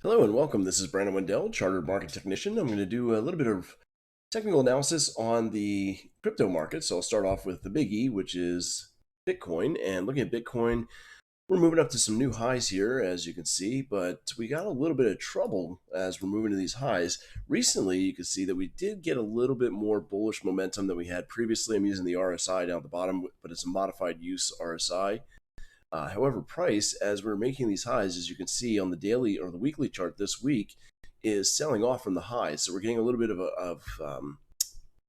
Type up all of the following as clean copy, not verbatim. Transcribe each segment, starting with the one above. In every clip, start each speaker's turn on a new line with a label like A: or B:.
A: Hello and welcome. This is Brandon Wendell, Chartered Market Technician. I'm going to do a little bit of technical analysis on the crypto market. So I'll start off with the big E, which is Bitcoin. And looking at Bitcoin, we're moving up to some new highs here, as you can see, but we got a little bit of trouble as we're moving to these highs. Recently, you can see that we did get a little bit more bullish momentum than we had previously. I'm using the RSI down at the bottom, but it's a modified use RSI. However, price, as we're making these highs, as you can see on the daily or the weekly chart this week, is selling off from the highs. So we're getting a little bit of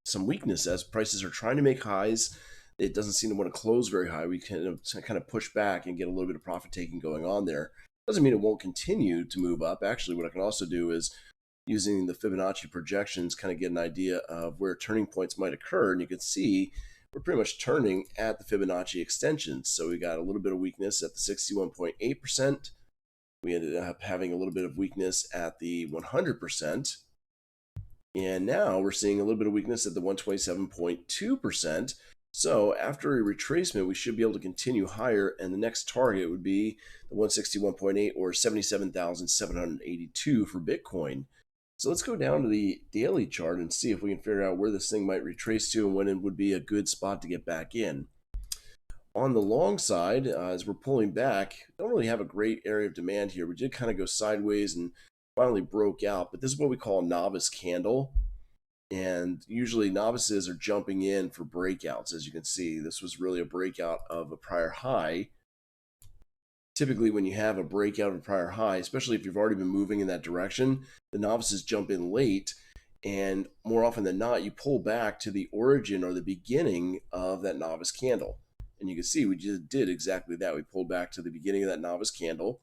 A: some weakness as prices are trying to make highs. It doesn't seem to want to close very high. We can kind of push back and get a little bit of profit taking going on there. Doesn't mean it won't continue to move up. Actually, what I can also do is using the Fibonacci projections, kind of get an idea of where turning points might occur. And you can see we're pretty much turning at the Fibonacci extensions. So we got a little bit of weakness at the 61.8%. We ended up having a little bit of weakness at the 100%. And now we're seeing a little bit of weakness at the 127.2%. So after a retracement, we should be able to continue higher. And the next target would be the 161.8 or 77,782 for Bitcoin. So let's go down to the daily chart and see if we can figure out where this thing might retrace to and when it would be a good spot to get back in. On the long side, as we're pulling back, don't really have a great area of demand here. We did kind of go sideways and finally broke out, but this is what we call a novice candle. And usually novices are jumping in for breakouts. As you can see, this was really a breakout of a prior high. Typically, when you have a breakout of a prior high, especially if you've already been moving in that direction, the novices jump in late, and more often than not, you pull back to the origin or the beginning of that novice candle. And you can see we just did exactly that. We pulled back to the beginning of that novice candle.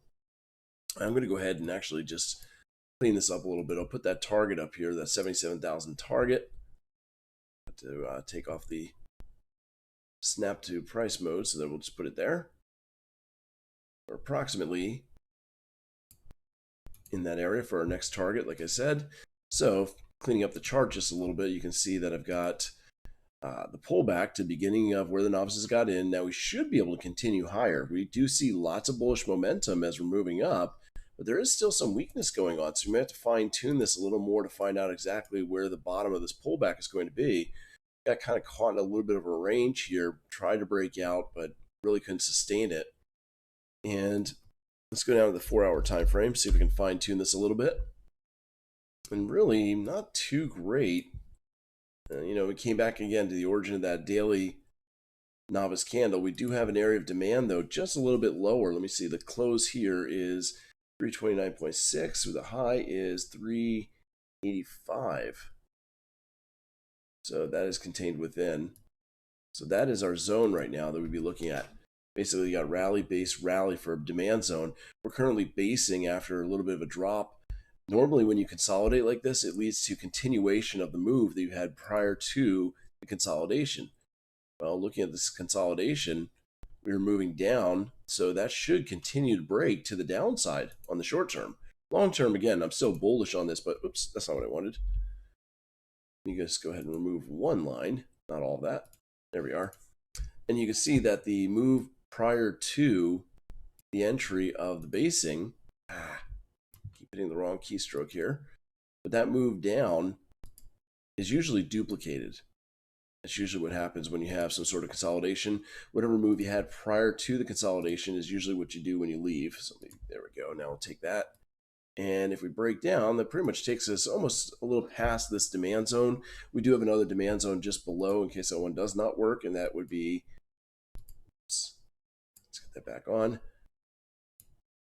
A: I'm going to go ahead and actually just clean this up a little bit. I'll put that target up here, that 77,000 target, to take off the snap to price mode, so then we'll just put it there. Or approximately in that area for our next target, like I said. So cleaning up the chart just a little bit, you can see that I've got the pullback to the beginning of where the novices got in. Now we should be able to continue higher. We do see lots of bullish momentum as we're moving up, but there is still some weakness going on. So we may have to fine tune this a little more to find out exactly where the bottom of this pullback is going to be. Got kind of caught in a little bit of a range here, tried to break out, but really couldn't sustain it. And let's go down to the 4-hour time frame, see if we can fine tune this a little bit. And really not too great. We came back again to the origin of that daily novice candle. We do have an area of demand, though, just a little bit lower. Let me see. The close here is 329.6, so the high is 385. So that is contained within. So that is our zone right now that we'd be looking at. Basically, you got rally, base, rally for a demand zone. We're currently basing after a little bit of a drop. Normally, when you consolidate like this, it leads to continuation of the move that you had prior to the consolidation. Well, looking at this consolidation, we were moving down, so that should continue to break to the downside on the short term. Long term, again, I'm still bullish on this, but oops, that's not what I wanted. Let me just go ahead and remove one line, not all of that. There we are. And you can see that the move prior to the entry of the basing, keep hitting the wrong keystroke here, but that move down is usually duplicated. That's usually what happens when you have some sort of consolidation. Whatever move you had prior to the consolidation is usually what you do when you leave. So there we go. Now we'll take that. And if we break down, that pretty much takes us almost a little past this demand zone. We do have another demand zone just below in case that one does not work, and that would be, let's get that back on.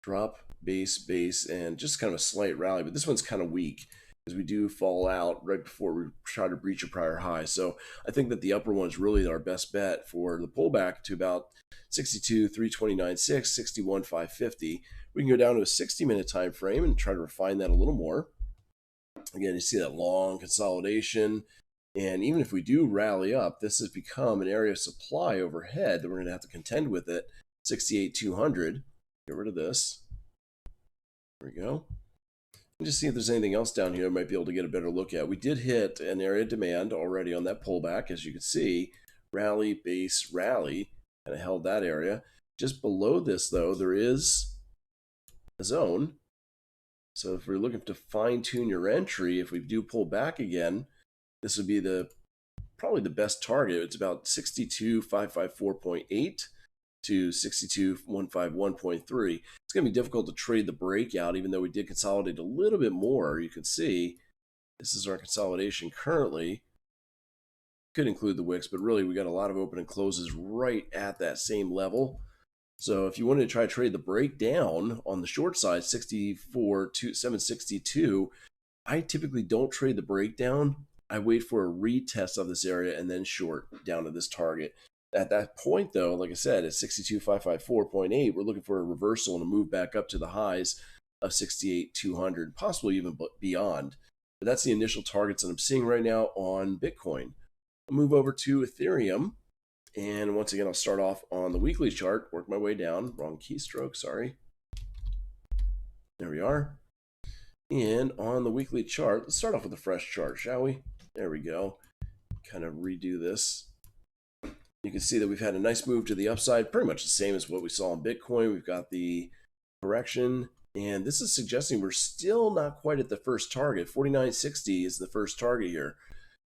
A: Drop, base, base, and just kind of a slight rally. But this one's kind of weak because we do fall out right before we try to breach a prior high. So I think that the upper one is really our best bet for the pullback to about 62, 329.6, 61, 550. We can go down to a 60-minute time frame and try to refine that a little more. Again, you see that long consolidation. And even if we do rally up, this has become an area of supply overhead that we're going to have to contend with it. 68,200. Get rid of this. There we go. And just see if there's anything else down here I might be able to get a better look at. We did hit an area of demand already on that pullback, as you can see. Rally, base, rally. Kind of held that area. Just below this, though, there is a zone So if we're looking to fine tune your entry, if we do pull back again, this would be probably the best target. It's about 62,554.8 to 62,151.3. It's going to be difficult to trade the breakout, even though we did consolidate a little bit more. You can see this is our consolidation currently. Could include the wicks, but really we got a lot of open and closes right at that same level. So if you wanted to try to trade the breakdown on the short side, 64 to 762, I typically don't trade the breakdown. I wait for a retest of this area and then short down to this target. At that point, though, like I said, at 62,554.8, we're looking for a reversal and a move back up to the highs of 68,200, possibly even beyond. But that's the initial targets that I'm seeing right now on Bitcoin. I'll move over to Ethereum. And once again, I'll start off on the weekly chart, work my way down. Wrong keystroke, sorry. There we are. And on the weekly chart, let's start off with a fresh chart, shall we? There we go. Kind of redo this. You can see that we've had a nice move to the upside, pretty much the same as what we saw in Bitcoin. We've got the correction, and this is suggesting we're still not quite at the first target. 49.60 is the first target here.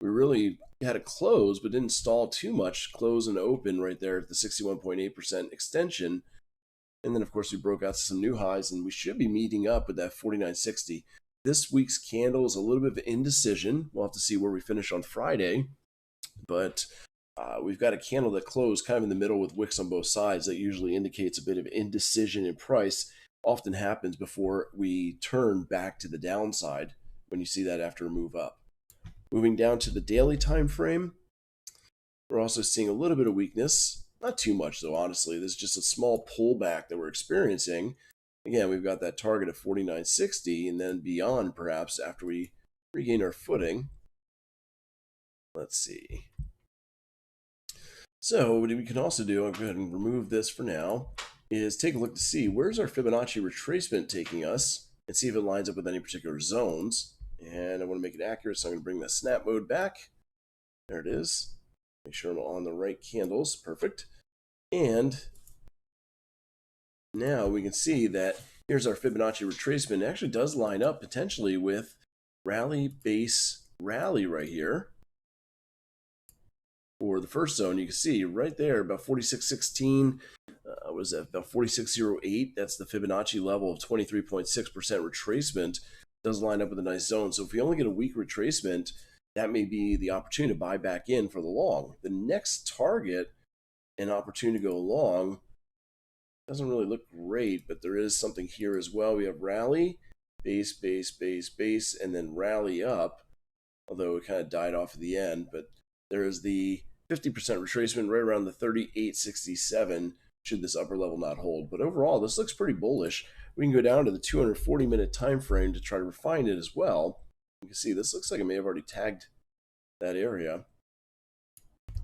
A: We really had a close, but didn't stall too much. Close and open right there at the 61.8% extension. And then, of course, we broke out some new highs, and we should be meeting up with that 49.60. This week's candle is a little bit of indecision. We'll have to see where we finish on Friday. But we've got a candle that closed kind of in the middle with wicks on both sides. That usually indicates a bit of indecision in price. Often happens before we turn back to the downside when you see that after a move up. Moving down to the daily time frame, we're also seeing a little bit of weakness. Not too much, though, honestly. There's just a small pullback that we're experiencing. Again, we've got that target of 49.60 and then beyond, perhaps, after we regain our footing. Let's see. So what we can also do, I'll go ahead and remove this for now, is take a look to see where's our Fibonacci retracement taking us and see if it lines up with any particular zones. And I want to make it accurate, so I'm going to bring the snap mode back. There it is. Make sure I'm on the right candles. Perfect. And now we can see that here's our Fibonacci retracement. It actually does line up potentially with rally, base, rally right here. For the first zone, you can see right there about 46.16. Was that about 46.08? That's the Fibonacci level of 23.6% retracement. Does line up with a nice zone. So if we only get a weak retracement, that may be the opportunity to buy back in for the long. The next target, an opportunity to go long, doesn't really look great, but there is something here as well. We have rally, base, base, base, base, and then rally up, although it kind of died off at the end. But there is the 50% retracement right around the 38.67 should this upper level not hold. But overall, this looks pretty bullish. We can go down to the 240-minute time frame to try to refine it as well. You can see this looks like it may have already tagged that area.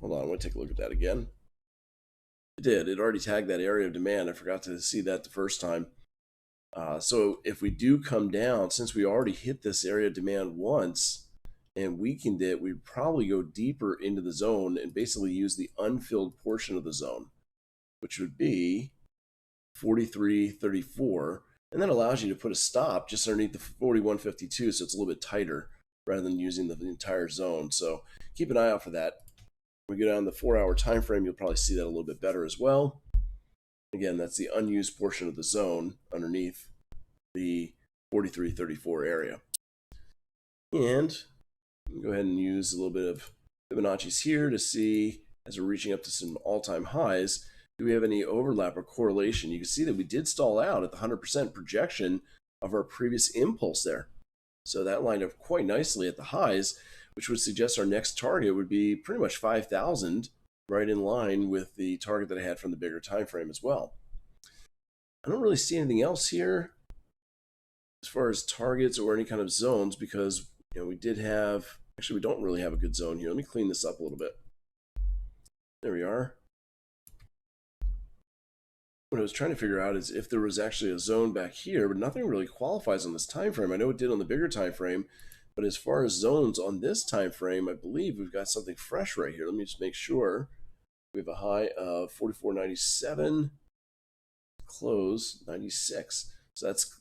A: Hold on, I want to take a look at that again. It did. It already tagged that area of demand. I forgot to see that the first time. So if we do come down, since we already hit this area of demand once and weakened it, we'd probably go deeper into the zone and basically use the unfilled portion of the zone, which would be 43.34, and that allows you to put a stop just underneath the 41.52, so it's a little bit tighter rather than using the entire zone. So keep an eye out for that. When we go down the 4-hour time frame, you'll probably see that a little bit better as well. Again, that's the unused portion of the zone underneath the 43.34 area. And go ahead and use a little bit of Fibonacci's here to see, as we're reaching up to some all-time highs, do we have any overlap or correlation? You can see that we did stall out at the 100% projection of our previous impulse there. So that lined up quite nicely at the highs, which would suggest our next target would be pretty much 5,000, right in line with the target that I had from the bigger time frame as well. I don't really see anything else here as far as targets or any kind of zones, because we did have, actually we don't really have a good zone here. Let me clean this up a little bit. There we are. What I was trying to figure out is if there was actually a zone back here, but nothing really qualifies on this time frame. I know it did on the bigger time frame, but as far as zones on this time frame, I believe we've got something fresh right here. Let me just make sure. We have a high of 44.97, close 96. So that's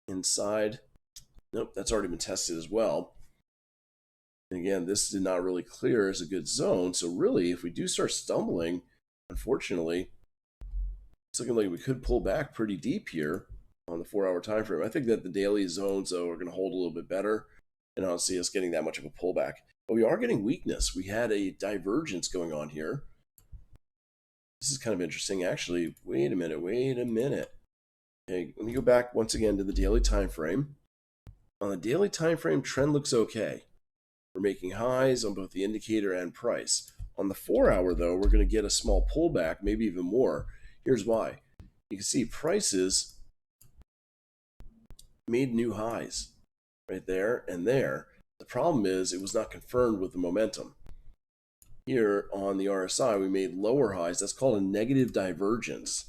A: inside. Nope, that's already been tested as well. And again, this did not really clear as a good zone. So really, if we do start stumbling, unfortunately, it's looking like we could pull back pretty deep here on the 4-hour time frame. I think that the daily zones, though, are going to hold a little bit better, and I don't see us getting that much of a pullback. But we are getting weakness. We had a divergence going on here. This is kind of interesting. Actually, wait a minute. Okay, let me go back once again to the daily time frame. On the daily time frame, trend looks okay. We're making highs on both the indicator and price. On the 4-hour, though, we're going to get a small pullback, maybe even more. Here's why. You can see prices made new highs right there and there. The problem is it was not confirmed with the momentum. Here on the RSI, we made lower highs. That's called a negative divergence.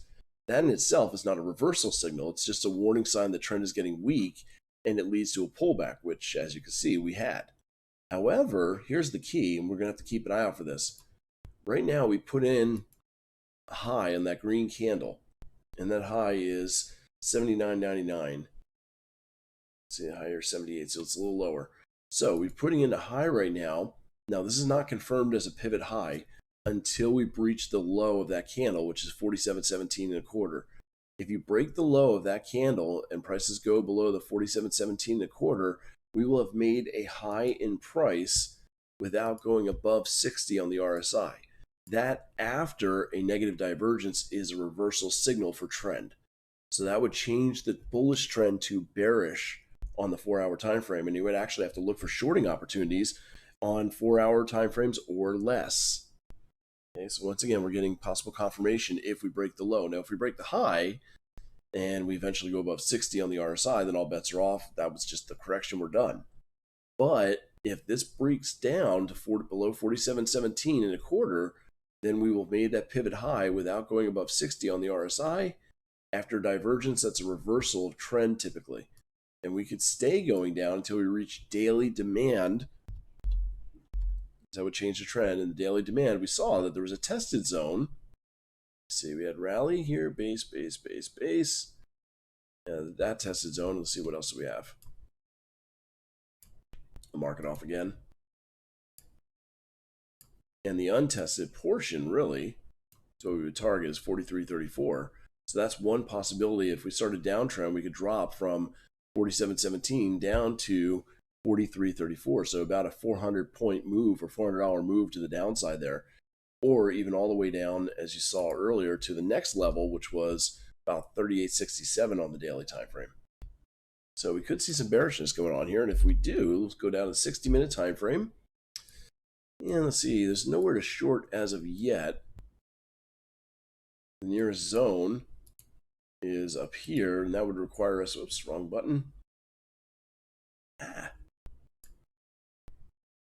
A: That in itself is not a reversal signal. It's just a warning sign the trend is getting weak, and it leads to a pullback, which, as you can see, we had. However, here's the key, and we're going to have to keep an eye out for this. Right now, we put in a high on that green candle, and that high is 79.99. See the higher 78, so it's a little lower. So we're putting in a high right now. Now, this is not confirmed as a pivot high until we breach the low of that candle, which is 47.17 1/4. If you break the low of that candle and prices go below the 47.17 1/4, we will have made a high in price without going above 60 on the RSI. That, after a negative divergence, is a reversal signal for trend. So that would change the bullish trend to bearish on the 4-hour time frame, and you would actually have to look for shorting opportunities on 4-hour time frames or less. Okay, so once again, we're getting possible confirmation if we break the low. Now, if we break the high and we eventually go above 60 on the RSI, then all bets are off. That was just the correction, we're done. But if this breaks down to below 47.17 1/4, then we will have made that pivot high without going above 60 on the RSI. After divergence, that's a reversal of trend typically. And we could stay going down until we reach daily demand. That would change the trend. In the daily demand, we saw that there was a tested zone. Let's see, we had rally here, base. And that tested zone. Let's see what else do we have. I'll mark it off again. And the untested portion, really, so what we would target is 43.34. So that's one possibility. If we started downtrend, we could drop from 47.17 down to 43.34. So about a 400-point move or $400 move to the downside there, or even all the way down, as you saw earlier, to the next level, which was about 38.67 on the daily time frame. So we could see some bearishness going on here, and if we do, let's go down to the 60-minute time frame. And let's see, there's nowhere to short as of yet. The nearest zone is up here, and that would require us, oops, wrong button.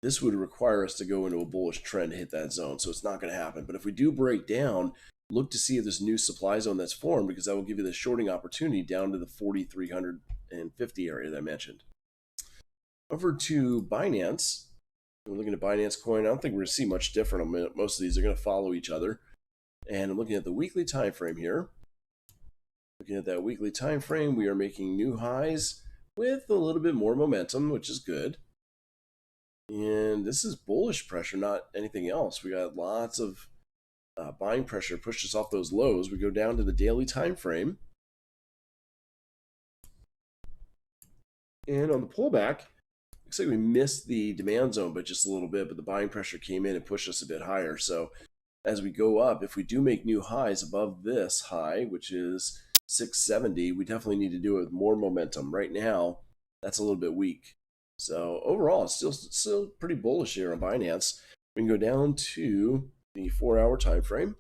A: This would require us to go into a bullish trend to hit that zone, so it's not going to happen. But if we do break down, look to see if there's a new supply zone that's formed, because that will give you the shorting opportunity down to the 4,350 area that I mentioned. Over to Binance. We're looking at Binance Coin. I don't think we're going to see much different on most of these. They're going to follow each other. And I'm looking at the weekly time frame here. Looking at that weekly time frame, we are making new highs with a little bit more momentum, which is good. And this is bullish pressure, not anything else. We got lots of buying pressure pushed us off those lows. We go down to the daily time frame. And on the pullback, looks like we missed the demand zone by just a little bit, but the buying pressure came in and pushed us a bit higher. So as we go up, if we do make new highs above this high, which is 670, we definitely need to do it with more momentum. Right now, that's a little bit weak. So overall, it's still pretty bullish here on Binance. We can go down to the 4-hour time frame.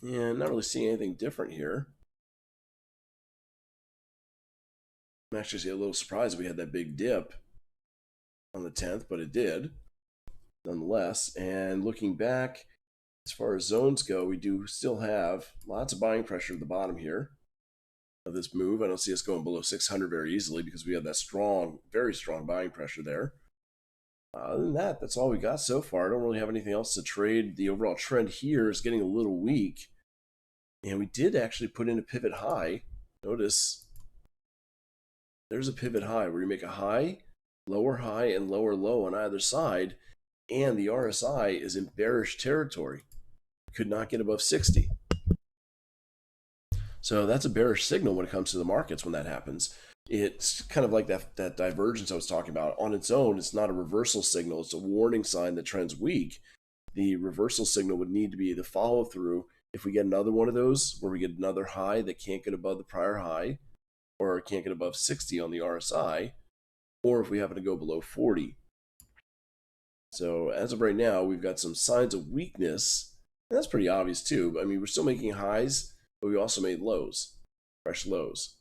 A: And not really seeing anything different here. I'm actually a little surprised we had that big dip on the 10th, but it did nonetheless. And looking back, as far as zones go, we do still have lots of buying pressure at the bottom here of this move. I don't see us going below 600 very easily because we have that strong, very strong buying pressure there. Other than that, that's all we got so far. I don't really have anything else to trade. The overall trend here is getting a little weak. And we did actually put in a pivot high. Notice there's a pivot high where you make a high, and lower low on either side, and the RSI is in bearish territory. Could not get above 60. So that's a bearish signal when it comes to the markets when that happens. It's kind of like that divergence I was talking about. On its own, it's not a reversal signal. It's a warning sign that trend's weak. The reversal signal would need to be the follow through. If we get another one of those where we get another high that can't get above the prior high, or can't get above 60 on the RSI, or if we happen to go below 40. So as of right now, we've got some signs of weakness. And that's pretty obvious too. I mean, we're still making highs, but we also made lows, fresh lows.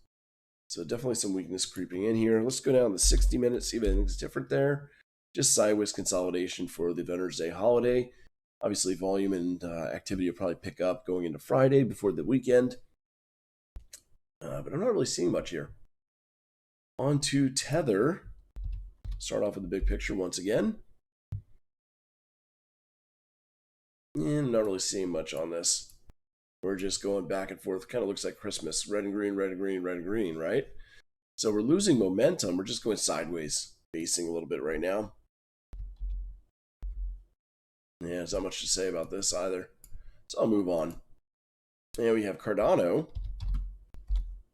A: So definitely some weakness creeping in here. Let's go down the 60 minutes, see if anything's different there. Just sideways consolidation for the Veterans Day holiday. Obviously, volume and activity will probably pick up going into Friday before the weekend. But I'm not really seeing much here. On to Tether. Start off with the big picture once again. And not really seeing much on this. We're just going back and forth. Kind of looks like Christmas. Red and green, red and green, red and green, right? So we're losing momentum. We're just going sideways, basing a little bit right now. Yeah, there's not much to say about this either. So I'll move on. And we have Cardano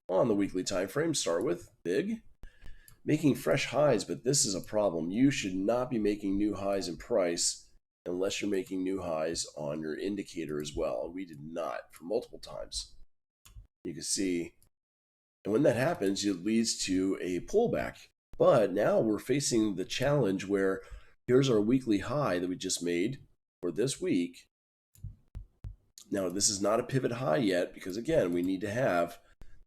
A: on the weekly time frame. Start with big. Making fresh highs, but this is a problem. You should not be making new highs in price unless you're making new highs on your indicator as well. We did not for multiple times. You can see, and when that happens, it leads to a pullback. But now we're facing the challenge where here's our weekly high that we just made for this week. Now, this is not a pivot high yet because, again, we need to have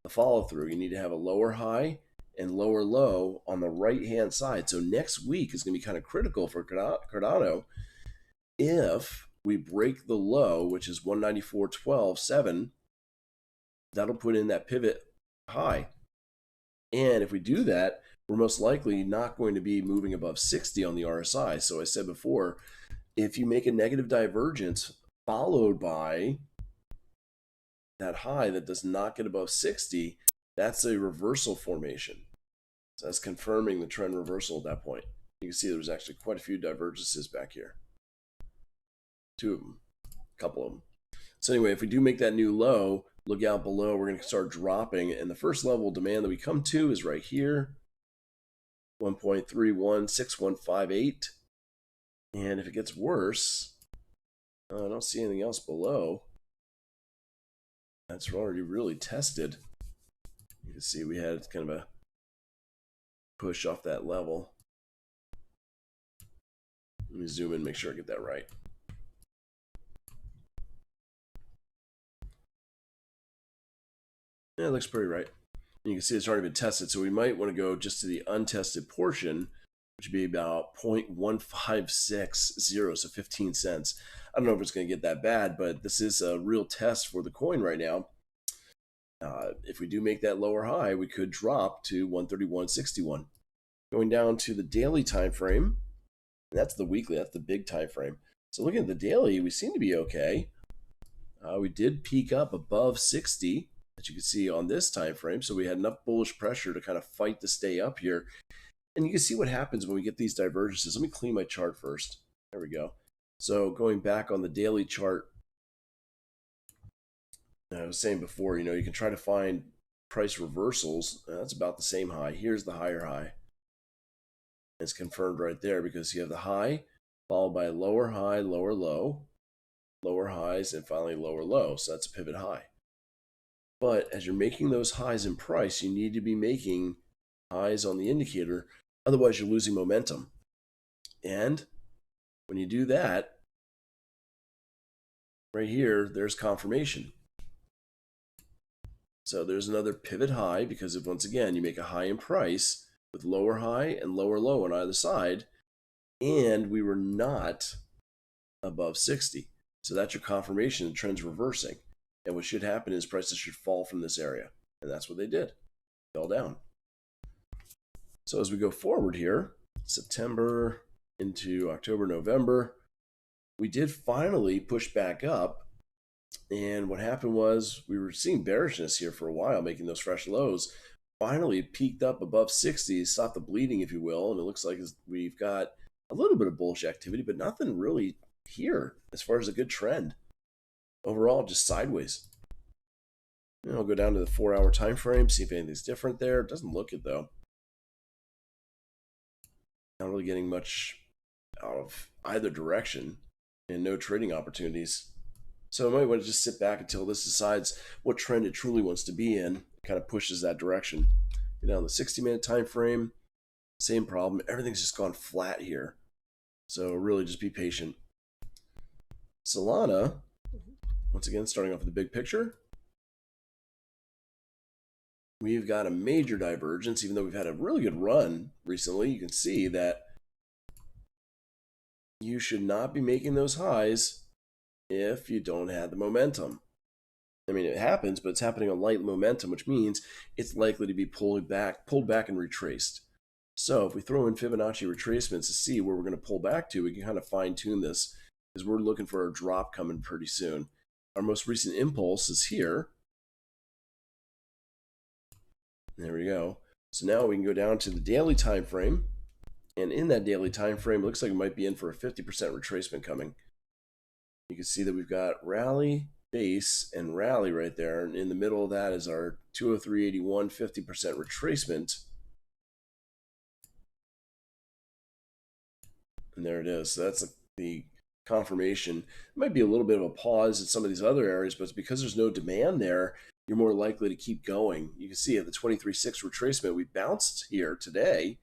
A: the follow through. You need to have a lower high and lower low on the right-hand side. So next week is going to be kind of critical for Cardano. If we break the low, which is 194.12.7, that'll put in that pivot high. And if we do that, we're most likely not going to be moving above 60 on the RSI. So I said before, if you make a negative divergence followed by that high that does not get above 60, that's a reversal formation. So that's confirming the trend reversal at that point. You can see there's actually quite a few divergences back here. Two of them, a couple of them. So anyway, if we do make that new low, look out below, we're going to start dropping. And the first level of demand that we come to is right here, 1.316158. And if it gets worse, I don't see anything else below. That's already really tested. You can see we had kind of a push off that level. Let me zoom in, make sure I get that right. Yeah, it looks pretty right. And you can see it's already been tested, so we might want to go just to the untested portion, which would be about 0.1560, so 15 cents. I don't know if it's going to get that bad, but this is a real test for the coin right now. If we do make that lower high, we could drop to 131.61. Going down to the daily time frame, and that's the weekly, that's the big time frame. So looking at the daily, we seem to be okay. We did peak up above 60, as you can see on this time frame. So we had enough bullish pressure to kind of fight to stay up here. And you can see what happens when we get these divergences. Let me clean my chart first. There we go. So going back on the daily chart, I was saying before, you can try to find price reversals. That's about the same high. Here's the higher high. It's confirmed right there because you have the high followed by a lower high, lower low, lower highs, and finally lower low. So that's a pivot high. But as you're making those highs in price, you need to be making highs on the indicator. Otherwise, you're losing momentum. And when you do that, right here, there's confirmation. So there's another pivot high because if, once again, you make a high in price with lower high and lower low on either side, and we were not above 60. So that's your confirmation the trend's reversing. And what should happen is prices should fall from this area. And that's what they did. Fell down. So as we go forward here, September into October, November, we did finally push back up. And what happened was we were seeing bearishness here for a while, making those fresh lows. finally peaked up above 60, stopped the bleeding, if you will, and it looks like we've got a little bit of bullish activity, but nothing really here as far as a good trend. Overall, just sideways. I'll go down to the 4-hour time frame, see if anything's different there. It doesn't look it though. Not really getting much out of either direction and no trading opportunities. So I might want to just sit back until this decides what trend it truly wants to be in. It kind of pushes that direction. Go down the 60-minute time frame, same problem. Everything's just gone flat here. So really just be patient. Solana, once again, starting off with the big picture. We've got a major divergence, even though we've had a really good run recently. You can see that you should not be making those highs if you don't have the momentum. I mean, it happens, but it's happening on light momentum, which means it's likely to be pulled back and retraced. So if we throw in Fibonacci retracements to see where we're going to pull back to, we can kind of fine tune this because we're looking for a drop coming pretty soon. Our most recent impulse is here. There we go. So now we can go down to the daily time frame. And in that daily time frame, it looks like it might be in for a 50% retracement coming. You can see that we've got rally, base, and rally right there. And in the middle of that is our 203.81 50% retracement. And there it is. So that's the confirmation. It might be a little bit of a pause in some of these other areas, but it's because there's no demand there, you're more likely to keep going. You can see at the 23.6 retracement, we bounced here today.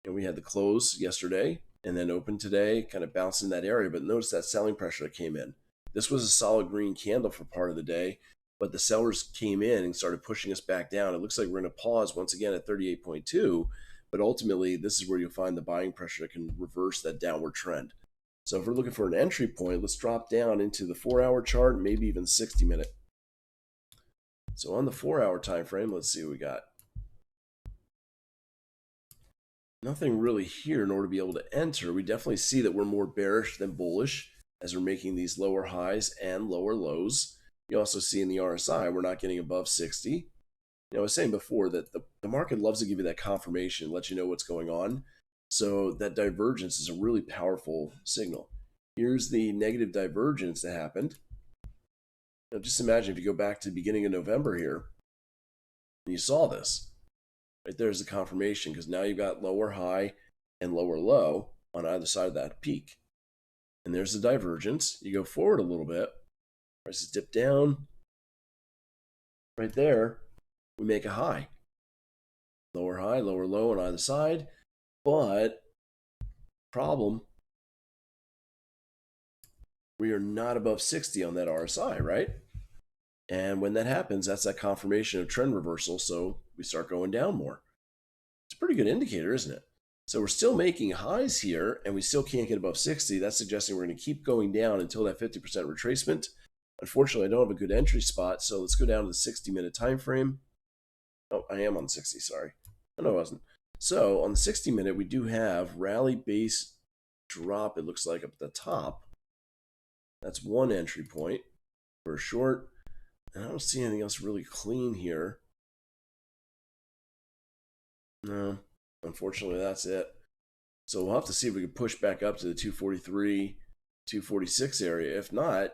A: And we had the close yesterday and then open today, kind of bounced in that area. But notice that selling pressure that came in. This was a solid green candle for part of the day, but the sellers came in and started pushing us back down. It looks like we're going to pause once again at 38.2, but ultimately this is where you'll find the buying pressure that can reverse that downward trend. So if we're looking for an entry point, let's drop down into the 4-hour chart, maybe even 60-minute. So on the 4-hour time frame, let's see what we got. Nothing really here in order to be able to enter. We definitely see that we're more bearish than bullish as we're making these lower highs and lower lows. You also see in the RSI, we're not getting above 60. I was saying before that the market loves to give you that confirmation, let you know what's going on. So that divergence is a really powerful signal. Here's the negative divergence that happened. Just imagine if you go back to the beginning of November here, and you saw this. Right there's the confirmation because now you've got lower high and lower low on either side of that peak. And there's the divergence. You go forward a little bit, prices dip down. Right there, we make a high. Lower high, lower low on either side. But problem, we are not above 60 on that RSI, right? And when that happens, that's that confirmation of trend reversal. So we start going down more. It's a pretty good indicator, isn't it? So we're still making highs here and we still can't get above 60. That's suggesting we're going to keep going down until that 50% retracement. Unfortunately, I don't have a good entry spot. So let's go down to the 60-minute time frame. Oh, I am on 60, sorry. No, I wasn't. So on the 60-minute, we do have rally base drop, it looks like up at the top. That's one entry point for a short. And I don't see anything else really clean here. No, unfortunately, that's it. So we'll have to see if we can push back up to the 243, 246 area. If not,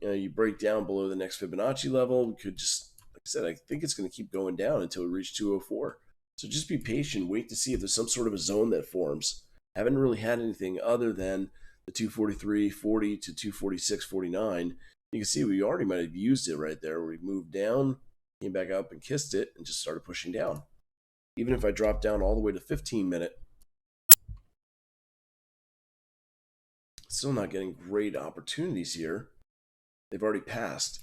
A: you break down below the next Fibonacci level. We could just, like I said, I think it's going to keep going down until we reach 204. So just be patient. Wait to see if there's some sort of a zone that forms. Haven't really had anything other than the 243.40 to 246.49. You can see we already might have used it right there. We moved down, came back up and kissed it and just started pushing down. Even if I drop down all the way to 15-minute, still not getting great opportunities here. They've already passed.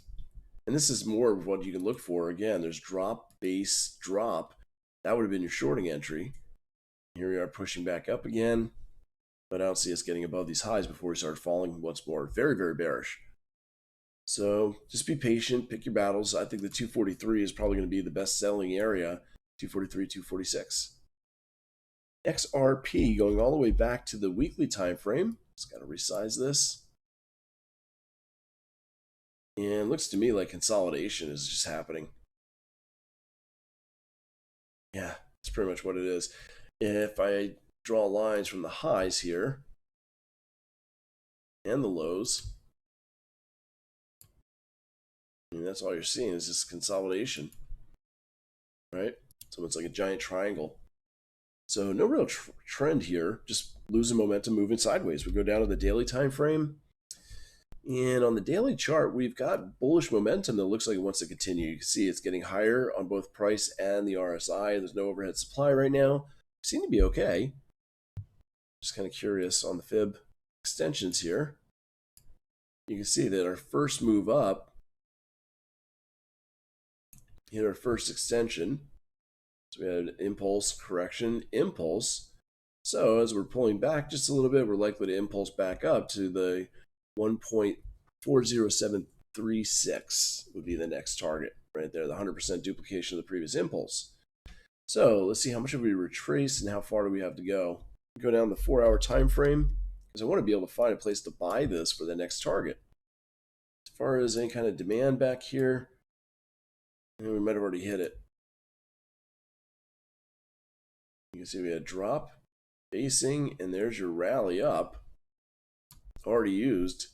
A: And this is more of what you can look for. Again, there's drop, base, drop. That would have been your shorting entry. Here we are pushing back up again. But I don't see us getting above these highs before we start falling once more. Very, very bearish. So just be patient, pick your battles. I think the 243 is probably going to be the best selling area, 243, 246. XRP going all the way back to the weekly time frame. Just got to resize this. And it looks to me like consolidation is just happening. pretty much what it is. If I draw lines from the highs here and the lows, I mean, that's all you're seeing is this consolidation, right? So it's like a giant triangle. So no real trend here, just losing momentum, moving sideways. We go down to the daily time frame. And on the daily chart, we've got bullish momentum that looks like it wants to continue. You can see it's getting higher on both price and the RSI. There's no overhead supply right now. Seem to be okay. Just kind of curious on the Fib extensions here. You can see that our first move up hit our first extension. So we had an impulse, correction, impulse. So as we're pulling back just a little bit, we're likely to impulse back up to the 1.40736 would be the next target right there, the 100% duplication of the previous impulse. So let's see how much have we retraced and how far do we have to go. Go down the 4-hour time frame because I want to be able to find a place to buy this for the next target. As far as any kind of demand back here, we might have already hit it. You can see we had drop, basing, and there's your rally up. Already used.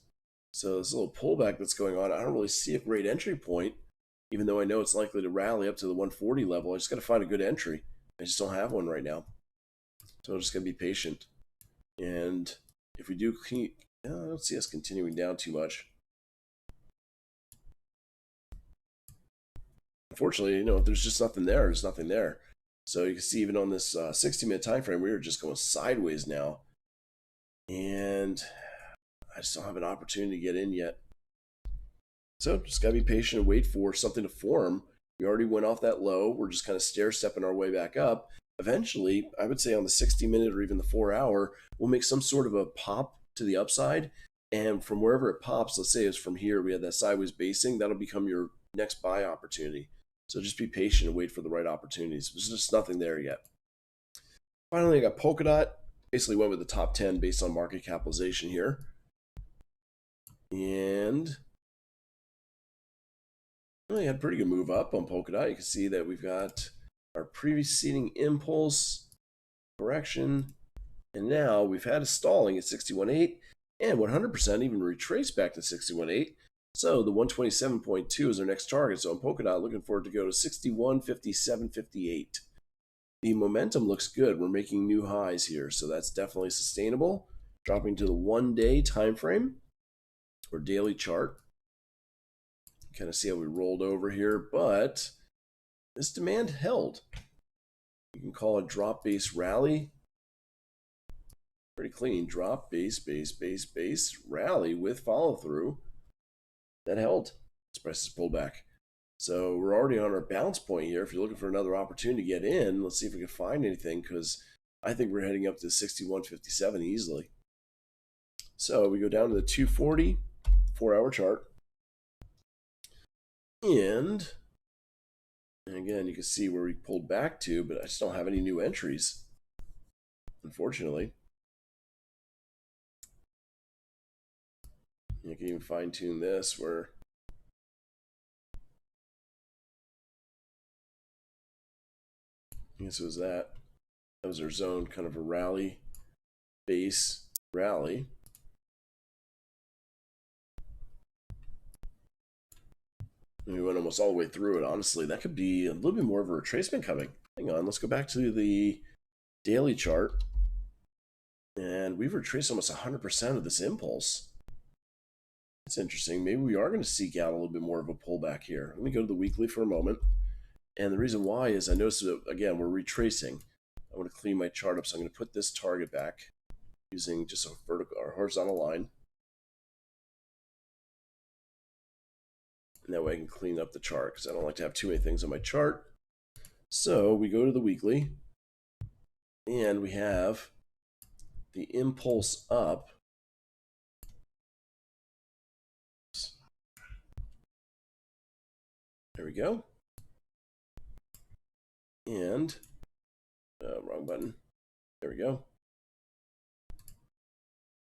A: So this little pullback that's going on, I don't really see a great entry point, even though I know it's likely to rally up to the 140 level. I just got to find a good entry. I just don't have one right now. So I'm just going to be patient. And if we do, I don't see us continuing down too much. Unfortunately, if there's just nothing there, there's nothing there. So you can see even on this 60-minute time frame, we were just going sideways now. And I just don't have an opportunity to get in yet. So just got to be patient and wait for something to form. We already went off that low. We're just kind of stair-stepping our way back up. Eventually, I would say on the 60-minute or even the 4-hour, we'll make some sort of a pop to the upside. And from wherever it pops, let's say it's from here, we had that sideways basing, that'll become your next buy opportunity. So just be patient and wait for the right opportunities. There's just nothing there yet. Finally, I got Polkadot. Basically went with the top 10 based on market capitalization here. And we had a pretty good move up on Polkadot. You can see that we've got our preceding impulse, correction, and now we've had a stalling at 61.8 and 100% even retraced back to 61.8. So the 127.2 is our next target. So on Polkadot, looking forward to go to 61.57.58. The momentum looks good. We're making new highs here, so that's definitely sustainable. Dropping to the 1-day time frame or daily chart. Kind of see how we rolled over here, but this demand held. You can call it drop-base rally. Pretty clean. Drop, base, base, base, base, rally with follow-through. That held. This price is pulled back. So we're already on our bounce point here. If you're looking for another opportunity to get in, let's see if we can find anything, because I think we're heading up to 61.57 easily. So we go down to the 240 4-hour chart. And again, you can see where we pulled back to, but I just don't have any new entries, unfortunately. You can even fine-tune this where I guess it was that. That was our zone, kind of a rally, base rally. And we went almost all the way through it. Honestly, that could be a little bit more of a retracement coming. Hang on, let's go back to the daily chart. And we've retraced almost 100% of this impulse. It's interesting. Maybe we are going to seek out a little bit more of a pullback here. Let me go to the weekly for a moment. And the reason why is I noticed that, again, we're retracing. I want to clean my chart up, so I'm going to put this target back using just a vertical or horizontal line. And that way I can clean up the chart because I don't like to have too many things on my chart. So we go to the weekly, and we have the impulse up. There we go. And wrong button. There we go.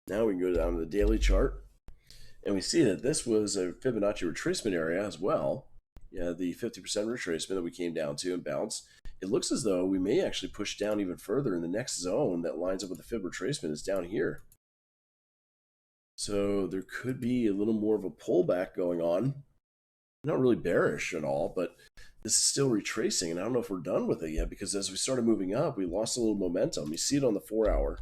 A: Now we can go down to the daily chart, and we see that this was a Fibonacci retracement area as well. Yeah, the 50% retracement that we came down to and bounced. it looks as though we may actually push down even further in the next zone that lines up with the Fib retracement is down here. So there could be a little more of a pullback going on. Not really bearish at all, but this is still retracing, and I don't know if we're done with it yet, because as we started moving up, we lost a little momentum. You see it on the 4-hour.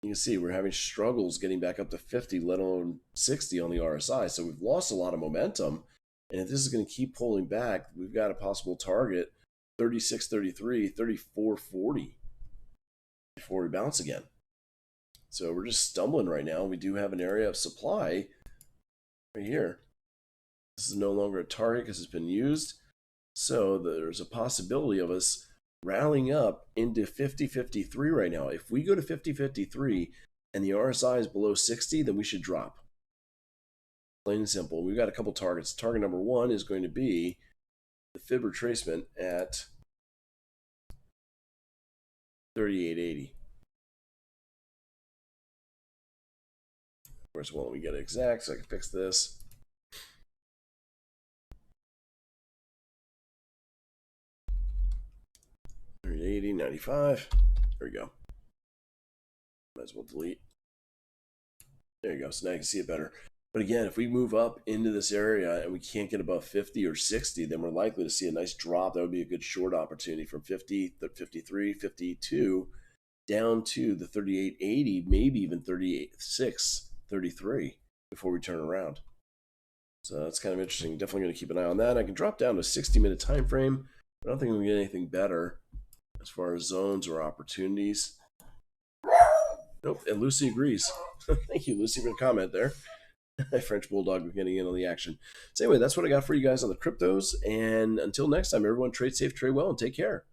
A: You can see we're having struggles getting back up to 50, let alone 60 on the RSI. So we've lost a lot of momentum. And if this is going to keep pulling back, we've got a possible target 36.33, 34.40 before we bounce again. So we're just stumbling right now. We do have an area of supply right here. This is no longer a target because it's been used. So there's a possibility of us rallying up into 50.53 right now. If we go to 50.53 and the RSI is below 60, then we should drop. Plain and simple. We've got a couple targets. Target number one is going to be the Fib retracement at 38.80. Of course, why don't we get it exact so I can fix this? $38.80, 95. There we go. Might as well delete. There you go. So now you can see it better. But again, if we move up into this area and we can't get above 50 or 60, then we're likely to see a nice drop. That would be a good short opportunity from 50, 53, 52 down to the 38.80, maybe even 38.6, 33 before we turn around. So that's kind of interesting. Definitely going to keep an eye on that. I can drop down to a 60-minute time frame. I don't think we can get anything better as far as zones or opportunities. Nope, and Lucy agrees. Thank you, Lucy, for the comment there. French Bulldog getting in on the action. So anyway, that's what I got for you guys on the cryptos. And until next time, everyone, trade safe, trade well, and take care.